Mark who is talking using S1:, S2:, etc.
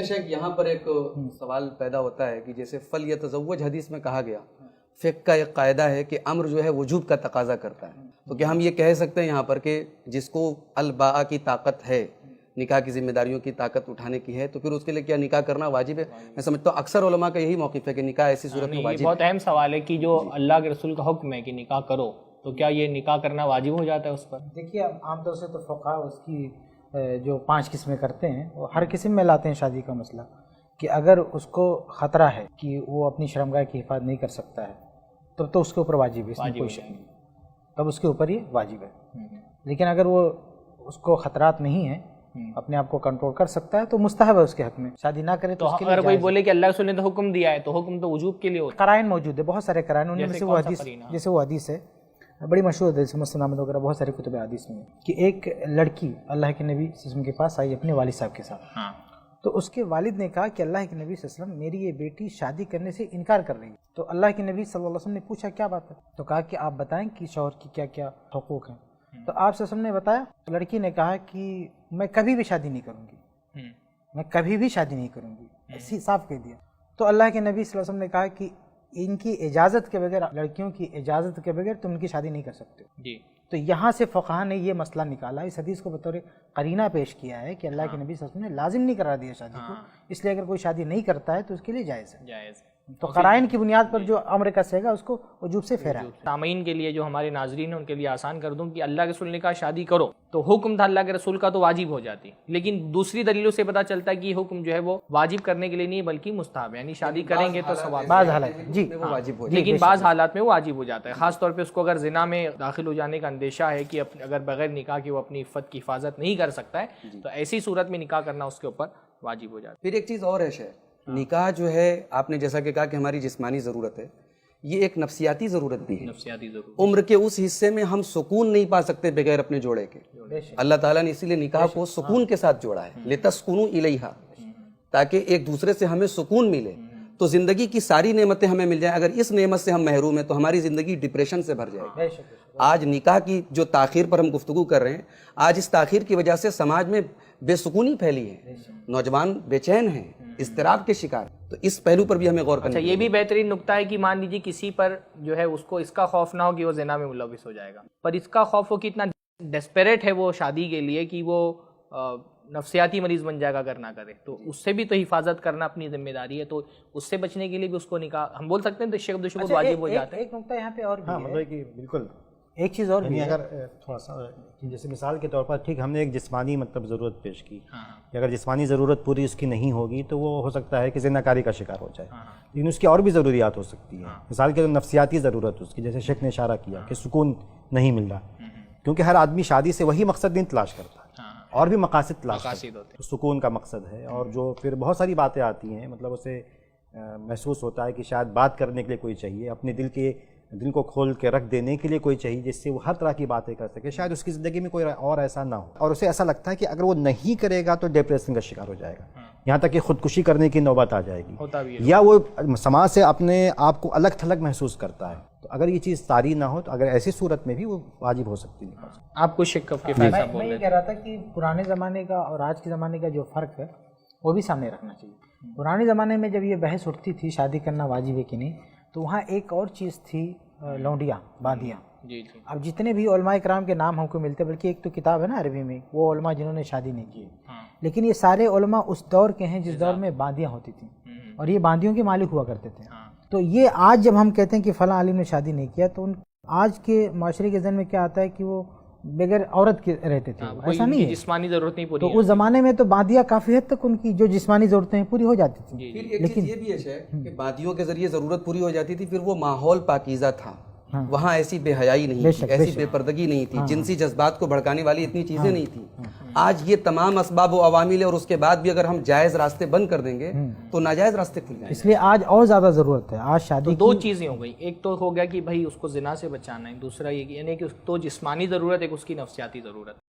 S1: شیخ یہاں پر ایک سوال پیدا ہوتا ہے کہ جیسے فل یتزوج حدیث میں کہا گیا، فقہ کا ایک قاعدہ ہے کہ امر جو ہے وجوب کا تقاضا کرتا ہے، تو کیا ہم یہ کہہ سکتے ہیں یہاں پر کہ جس کو الباء کی طاقت ہے، نکاح کی ذمہ داریوں کی طاقت اٹھانے کی ہے، تو پھر اس کے لیے کیا نکاح کرنا واجب ہے؟ میں سمجھتا ہوں اکثر علماء کا یہی موقف ہے کہ نکاح ایسی صورت میں واجب ہے۔
S2: بہت اہم سوال ہے کہ جو اللہ کے رسول کا حکم ہے کہ نکاح کرو، تو کیا یہ نکاح کرنا واجب ہو جاتا ہے اس پر؟
S3: دیکھیے عام طور سے تو فقہا اس کی جو 5 قسمیں کرتے ہیں وہ ہر قسم میں لاتے ہیں شادی کا مسئلہ، کہ اگر اس کو خطرہ ہے کہ وہ اپنی شرمگاہ کی حفاظت نہیں کر سکتا ہے تب تو اس کے اوپر واجب ہے، اس میں کوئی شک نہیں، تب اس کے اوپر یہ واجب ہے۔ لیکن اگر وہ اس کو خطرات نہیں ہیں، اپنے آپ کو کنٹرول کر سکتا ہے تو مستحب ہے اس کے حق میں شادی نہ کرے۔ تو
S2: اگر کوئی بولے کہ اللہ رسول نے تو حکم دیا ہے تو حکم تو وجوب کے لیے ہوتا ہے،
S3: قرائن موجود ہے، بہت سارے قرائن، ان میں سے وہ حدیث، جیسے وہ حدیث ہے بڑی مشہور ہے، جیسے مسند احمد وغیرہ بہت سارے کتب حدیث میں، کہ ایک لڑکی اللہ کے نبی صلی اللہ علیہ وسلم کے پاس آئی اپنے والد صاحب کے ساتھ، تو اس کے والد نے کہا کہ اللہ کے نبی صلی اللہ علیہ وسلم میری یہ بیٹی شادی کرنے سے انکار کر رہی ہے۔ تو اللہ کے نبی صلی اللہ علیہ وسلم نے پوچھا کیا بات ہے؟ تو کہا کہ آپ بتائیں کہ شوہر کی کیا کیا حقوق ہیں۔ تو آپ صلی اللہ علیہ وسلم نے بتایا، تو لڑکی نے کہا کہ میں کبھی بھی شادی نہیں کروں گی، میں کبھی بھی شادی نہیں کروں گی، ایسی صاف کہہ دیا۔ تو اللہ کے نبی صلی اللہ علیہ وسلم نے کہا کہ ان کی اجازت کے بغیر، لڑکیوں کی اجازت کے بغیر تم ان کی شادی نہیں کر سکتے جی۔ تو یہاں سے فقہا نے یہ مسئلہ نکالا، اس حدیث کو بطور قرینہ پیش کیا ہے کہ اللہ کے نبی صلی اللہ علیہ وسلم نے لازم نہیں کرا دیا شادی کو، اس لیے اگر کوئی شادی نہیں کرتا ہے تو اس کے لیے جائز ہے۔ تو قرائن کی بنیاد پر جو امر کا سہے گا اس کو وجوب سے پھیرا ہے۔
S2: سامعین کے لیے جو ہمارے ناظرین ہیں ان کے لیے آسان کر دوں کہ اللہ کے رسول نے کہا شادی کرو، تو حکم تھا اللہ کے رسول کا تو واجب ہو جاتی، لیکن دوسری دلیلوں سے پتہ چلتا ہے کہ یہ حکم جو ہے وہ واجب کرنے کے لیے نہیں بلکہ مستحب ہے، یعنی شادی کریں گے تو ثواب،
S3: بعض حالات جی
S1: وہ واجب ہو،
S2: لیکن بعض حالات میں وہ واجب ہو جاتا ہے، خاص طور پہ اس کو اگر زنا میں داخل ہو جانے کا اندیشہ ہے کہ اگر بغیر نکاح کے وہ اپنی عفت کی حفاظت نہیں کر سکتا ہے تو ایسی صورت میں نکاح کرنا اس کے اوپر واجب ہو جاتا ہے۔
S1: پھر ایک چیز اور ہے شیخ، نکاح جو ہے آپ نے جیسا کہ کہا کہ ہماری جسمانی ضرورت ہے، یہ ایک نفسیاتی ضرورت بھی ہے۔
S2: نفسیاتی ضرورت،
S1: عمر کے اس حصے میں ہم سکون نہیں پا سکتے بغیر اپنے جوڑے کے، اللہ تعالیٰ نے اسی لیے نکاح کو سکون کے ساتھ جوڑا ہے، لِتَسْكُنُوا إِلَيْهَا، تاکہ ایک دوسرے سے ہمیں سکون ملے، تو زندگی کی ساری نعمتیں ہمیں مل جائیں۔ اگر اس نعمت سے ہم محروم ہیں تو ہماری زندگی ڈپریشن سے بھر جائے گی۔ آج نکاح کی جو تاخیر پر ہم گفتگو کر رہے ہیں، آج اس تاخیر کی وجہ سے سماج میں بے سکونی پھیلی ہے، نوجوان بے چین ہیں، اضطراب کے شکار، تو اس پہلو پر بھی ہمیں غور کرنا
S2: یہ بھی بہترین نکتہ ہے کہ مان لیجیے کسی پر جو ہے اس کو اس کا خوف نہ ہو کہ وہ زنا میں ملوث ہو جائے گا، پر اس کا خوف ہو کہ اتنا ڈیسپریٹ ہے وہ شادی کے لیے کہ وہ نفسیاتی مریض بن جائے گا اگر نہ کرے، تو اس سے بھی تو حفاظت کرنا اپنی ذمہ داری ہے، تو اس سے بچنے کے لیے بھی اس کو نکاح ہم بول سکتے ہیں تو شیخ عبدالشکور واجب ہو جاتا ہے۔
S3: ایک نقطہ یہاں پہ اور بھی ہے
S4: کہ بالکل
S3: ایک چیز اور بھی ہے،
S4: اگر تھوڑا سا جیسے مثال کے طور پر ٹھیک ہم نے ایک جسمانی ضرورت پیش کی کہ اگر جسمانی ضرورت پوری اس کی نہیں ہوگی تو وہ ہو سکتا ہے کہ زناکاری کا شکار ہو جائے، لیکن اس کی اور بھی ضروریات ہو سکتی ہیں، مثال کے نفسیاتی ضرورت اس کی، جیسے شیخ نے اشارہ کیا کہ سکون نہیں مل رہا، کیونکہ ہر آدمی شادی سے وہی مقصد نہیں تلاش کرتا ہے، اور بھی مقاصد تلاش کرتا ہے، سکون کا مقصد ہے، اور جو پھر بہت ساری باتیں آتی ہیں، مطلب اسے محسوس ہوتا ہے کہ شاید بات کرنے کے لیے کوئی چاہیے، اپنے دل کو کھول کے رکھ دینے کے لیے کوئی چاہیے جس سے وہ ہر طرح کی باتیں کر سکے، شاید اس کی زندگی میں کوئی اور ایسا نہ ہو، اور اسے ایسا لگتا ہے کہ اگر وہ نہیں کرے گا تو ڈپریشن کا شکار ہو جائے گا، یہاں تک کہ خودکشی کرنے کی نوبت آ جائے گی، یا وہ سماج سے اپنے آپ کو الگ تھلگ محسوس کرتا ہے۔ تو اگر یہ چیز طاری نہ ہو تو اگر ایسی صورت میں بھی وہ واجب ہو سکتی ہے۔
S2: آپ کو شک کے فیصلہ
S3: میں یہ کہہ رہا تھا کہ پرانے زمانے کا اور آج کے زمانے کا جو فرق ہے وہ بھی سامنے رکھنا چاہیے۔ پرانے زمانے میں جب یہ بحث اٹھتی تھی شادی کرنا واجب ہے کہ نہیں، تو وہاں ایک اور چیز تھی، لونڈیاں، باندیاں۔ اب جتنے بھی علماء کرام کے نام ہم کو ملتے، بلکہ ایک تو کتاب ہے نا عربی میں، وہ علماء جنہوں نے شادی نہیں کی، لیکن یہ سارے علماء اس دور کے ہیں جس دور میں باندیاں ہوتی تھیں، اور یہ باندیوں کے مالک ہوا کرتے تھے۔ تو یہ آج جب ہم کہتے ہیں کہ فلاں عالم نے شادی نہیں کیا، تو آج کے معاشرے کے ذہن میں کیا آتا ہے کہ وہ بغیر عورت کے رہتے تھے، ایسا نہیں ہے،
S2: جسمانی ضرورت نہیں پوری،
S3: تو اس زمانے میں تو باندیاں کافی حد تک ان کی جو جسمانی ضرورتیں ہیں پوری ہو جاتی تھیں۔
S1: پھر ایک چیز یہ بھی ہے شیخ کہ باندیوں کے ذریعے ضرورت پوری ہو جاتی تھی، پھر وہ ماحول پاکیزہ تھا، وہاں ایسی بے حیائی نہیں تھی، ایسی بے پردگی نہیں تھی، جنسی جذبات کو بھڑکانے والی اتنی چیزیں نہیں تھیں۔ آج یہ تمام اسباب و عوامل ہے، اور اس کے بعد بھی اگر ہم جائز راستے بند کر دیں گے تو ناجائز راستے کھل جائیں گے،
S3: اس لیے آج اور زیادہ ضرورت ہے۔ آج شادی
S2: دو چیزیں ہو گئی، ایک تو ہو گیا کہ بھائی اس کو زنا سے بچانا ہے، دوسرا یہ یعنی کہ تو جسمانی ضرورت، ایک اس کی نفسیاتی ضرورت۔